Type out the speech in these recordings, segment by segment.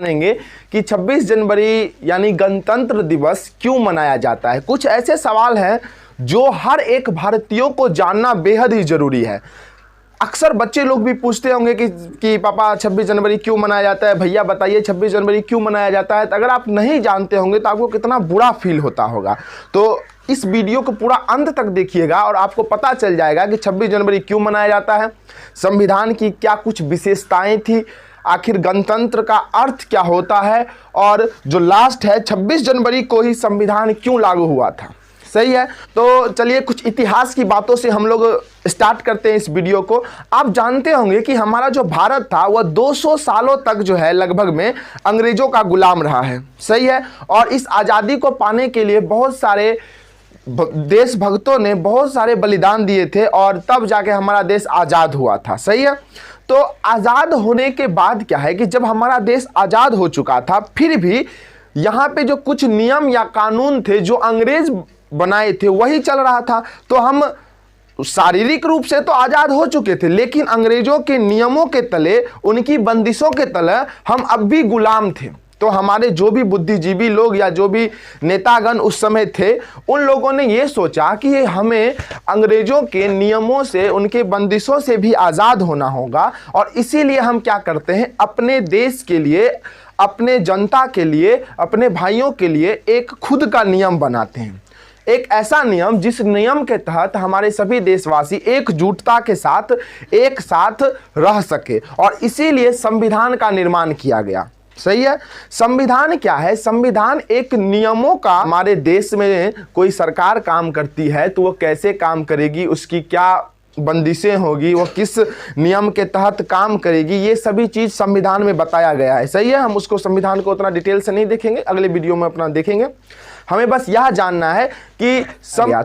जानेंगे कि 26 जनवरी यानी गणतंत्र दिवस क्यों मनाया जाता है। कुछ ऐसे सवाल हैं जो हर एक भारतीयों को जानना बेहद ही जरूरी है। अक्सर बच्चे लोग भी पूछते होंगे कि पापा 26 जनवरी क्यों मनाया जाता है, भैया बताइए 26 जनवरी क्यों मनाया जाता है। तो अगर आप नहीं जानते होंगे तो आपको कितना बुरा फील होता होगा। तो इस वीडियो को पूरा अंत तक देखिएगा और आपको पता चल जाएगा कि 26 जनवरी क्यों मनाया जाता है, संविधान की क्या कुछ विशेषताएं थी, आखिर गणतंत्र का अर्थ क्या होता है, और जो लास्ट है 26 जनवरी को ही संविधान क्यों लागू हुआ था। सही है, तो चलिए कुछ इतिहास की बातों से हम लोग स्टार्ट करते हैं इस वीडियो को। आप जानते होंगे कि हमारा जो भारत था वह 200 सालों तक जो है लगभग में अंग्रेजों का गुलाम रहा है। सही है, और इस आज़ादी को पाने के लिए बहुत सारे देशभक्तों ने बहुत सारे बलिदान दिए थे और तब जाके हमारा देश आज़ाद हुआ था। सही है, तो आज़ाद होने के बाद क्या है कि जब हमारा देश आज़ाद हो चुका था फिर भी यहाँ पे जो कुछ नियम या कानून थे जो अंग्रेज बनाए थे वही चल रहा था। तो हम शारीरिक रूप से तो आज़ाद हो चुके थे, लेकिन अंग्रेजों के नियमों के तले, उनकी बंदिशों के तले हम अब भी गुलाम थे। तो हमारे जो भी बुद्धिजीवी लोग या जो भी नेतागण उस समय थे, उन लोगों ने ये सोचा कि हमें अंग्रेजों के नियमों से, उनके बंदिशों से भी आज़ाद होना होगा, और इसीलिए हम क्या करते हैं, अपने देश के लिए, अपने जनता के लिए, अपने भाइयों के लिए एक खुद का नियम बनाते हैं। एक ऐसा नियम जिस नियम के तहत हमारे सभी देशवासी एकजुटता के साथ एक साथ रह सके, और इसीलिए संविधान का निर्माण किया गया। सही है, संविधान क्या है? संविधान एक नियमों का, हमारे देश में कोई सरकार काम करती है तो वो कैसे काम करेगी, उसकी क्या बंदिशें होगी, वो किस नियम के तहत काम करेगी, ये सभी चीज़ संविधान में बताया गया है। सही है, हम उसको संविधान को उतना डिटेल से नहीं देखेंगे, अगले वीडियो में अपना देखेंगे। हमें बस यह जानना है कि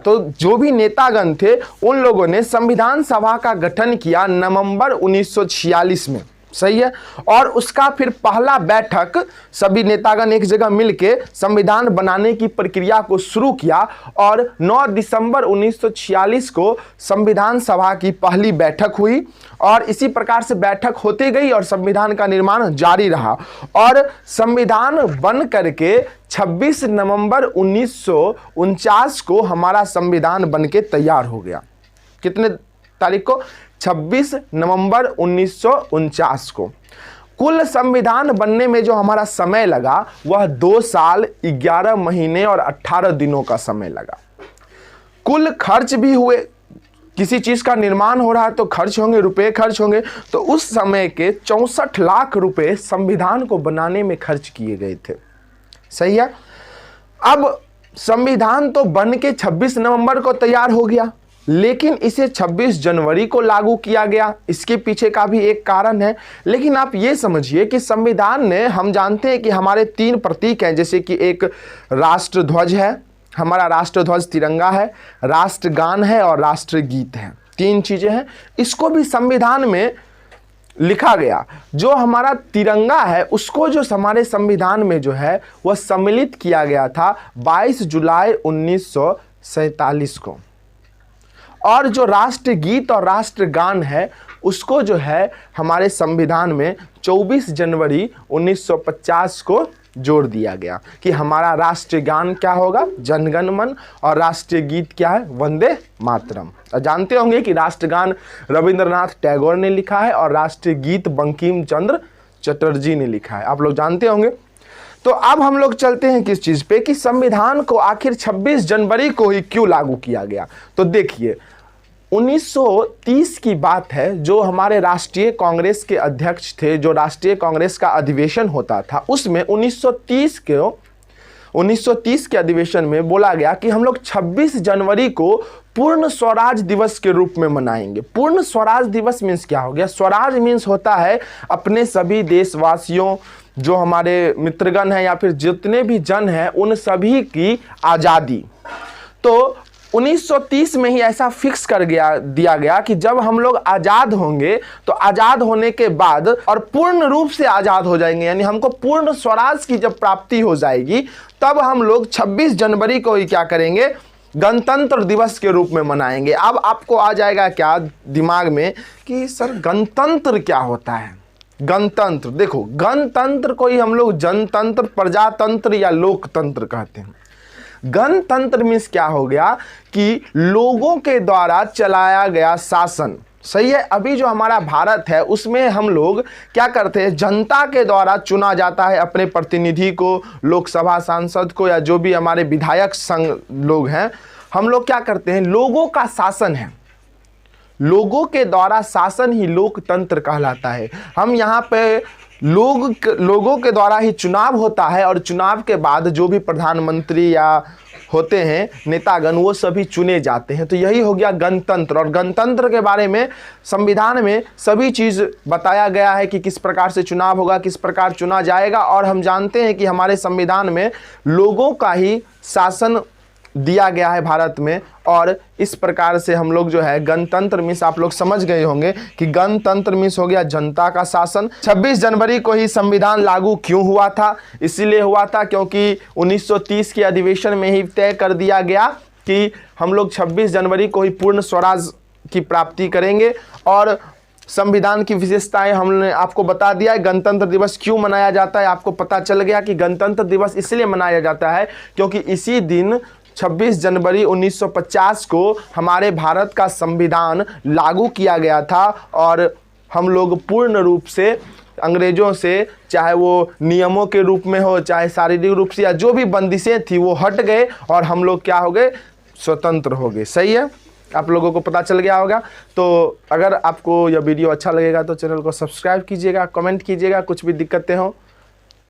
तो जो भी नेतागण थे उन लोगों ने संविधान सभा का गठन किया नवंबर 1946 में। सही है, और उसका फिर पहला बैठक सभी नेतागण एक जगह मिलके संविधान बनाने की प्रक्रिया को शुरू किया, और 9 दिसंबर 1946 को संविधान सभा की पहली बैठक हुई, और इसी प्रकार से बैठक होती गई और संविधान का निर्माण जारी रहा, और संविधान बन करके 26 नवंबर 1949 को हमारा संविधान बनके तैयार हो गया। कितने तारीख को? 26 नवंबर 1949 को। कुल संविधान बनने में जो हमारा समय लगा वह 2 साल 11 महीने और 18 दिनों का समय लगा। कुल खर्च भी हुए, किसी चीज़ का निर्माण हो रहा है तो खर्च होंगे, रुपए खर्च होंगे, तो उस समय के 64 लाख रुपए संविधान को बनाने में खर्च किए गए थे। सही है, अब संविधान तो बन के 26 नवंबर को तैयार हो गया, लेकिन इसे 26 जनवरी को लागू किया गया। इसके पीछे का भी एक कारण है, लेकिन आप ये समझिए कि संविधान ने, हम जानते हैं कि हमारे 3 प्रतीक हैं, जैसे कि एक राष्ट्रध्वज है, हमारा राष्ट्रध्वज तिरंगा है, राष्ट्रगान है और राष्ट्रगीत है। 3 चीजें हैं, इसको भी संविधान में लिखा गया। जो हमारा तिरंगा है उसको जो हमारे संविधान में जो है वह सम्मिलित किया गया था 22 जुलाई 1947 को, और जो राष्ट्रगीत और राष्ट्रगान है उसको जो है हमारे संविधान में 24 जनवरी 1950 को जोड़ दिया गया कि हमारा राष्ट्रगान क्या होगा, जनगण मन, और राष्ट्रीय गीत क्या है, वंदे मातरम। जानते होंगे कि राष्ट्रगान रविंद्रनाथ टैगोर ने लिखा है और राष्ट्रीय गीत बंकिम चंद्र चटर्जी ने लिखा है, आप लोग जानते होंगे। तो अब हम लोग चलते हैं किस चीज़ पे कि संविधान को आखिर 26 जनवरी को ही क्यों लागू किया गया। तो देखिए 1930 की बात है, जो हमारे राष्ट्रीय कांग्रेस के अध्यक्ष थे, जो राष्ट्रीय कांग्रेस का अधिवेशन होता था उसमें 1930 के अधिवेशन में बोला गया कि हम लोग 26 जनवरी को पूर्ण स्वराज दिवस के रूप में मनाएंगे। पूर्ण स्वराज दिवस मीन्स क्या हो गया? स्वराज मीन्स होता है अपने सभी देशवासियों, जो हमारे मित्रगण हैं या फिर जितने भी जन हैं, उन सभी की आज़ादी। तो 1930 में ही ऐसा फिक्स कर दिया गया कि जब हम लोग आज़ाद होंगे तो आज़ाद होने के बाद और पूर्ण रूप से आज़ाद हो जाएंगे, यानी हमको पूर्ण स्वराज की जब प्राप्ति हो जाएगी तब हम लोग 26 जनवरी को ही क्या करेंगे, गणतंत्र दिवस के रूप में मनाएंगे। अब आपको आ जाएगा क्या दिमाग में कि सर गणतंत्र क्या होता है, गणतंत्र, देखो गणतंत्र को ही हम लोग जनतंत्र, प्रजातंत्र या लोकतंत्र कहते हैं। गणतंत्र मीन्स क्या हो गया कि लोगों के द्वारा चलाया गया शासन, सही है। अभी जो हमारा भारत है उसमें हम लोग क्या करते हैं, जनता के द्वारा चुना जाता है अपने प्रतिनिधि को, लोकसभा सांसद को, या जो भी हमारे विधायक संघ लोग हैं, हम लोग क्या करते हैं, लोगों का शासन है, लोगों के द्वारा शासन ही लोकतंत्र कहलाता है। हम यहाँ पे लोगों के द्वारा ही चुनाव होता है और चुनाव के बाद जो भी प्रधानमंत्री या होते हैं नेतागण वो सभी चुने जाते हैं। तो यही हो गया गणतंत्र। और गणतंत्र के बारे में संविधान में सभी चीज़ बताया गया है कि किस प्रकार से चुनाव होगा, किस प्रकार चुना जाएगा। और हम जानते हैं कि हमारे संविधान में लोगों का ही शासन दिया गया है भारत में। और इस प्रकार से हम लोग जो है गणतंत्र मीन्स आप लोग समझ गए होंगे कि गणतंत्र मीन्स हो गया जनता का शासन। 26 जनवरी को ही संविधान लागू क्यों हुआ था, इसीलिए हुआ था क्योंकि 1930 के अधिवेशन में ही तय कर दिया गया कि हम लोग 26 जनवरी को ही पूर्ण स्वराज की प्राप्ति करेंगे। और संविधान की विशेषताएं हमने आपको बता दिया है। गणतंत्र दिवस क्यों मनाया जाता है आपको पता चल गया कि गणतंत्र दिवस इसलिए मनाया जाता है क्योंकि इसी दिन 26 जनवरी 1950 को हमारे भारत का संविधान लागू किया गया था। और हम लोग पूर्ण रूप से अंग्रेज़ों से, चाहे वो नियमों के रूप में हो, चाहे शारीरिक रूप से, या जो भी बंदिशें थी वो हट गए और हम लोग क्या हो गए, स्वतंत्र हो गए। सही है, आप लोगों को पता चल गया होगा। तो अगर आपको यह वीडियो अच्छा लगेगा तो चैनल को सब्सक्राइब कीजिएगा, कमेंट कीजिएगा, कुछ भी दिक्कतें हो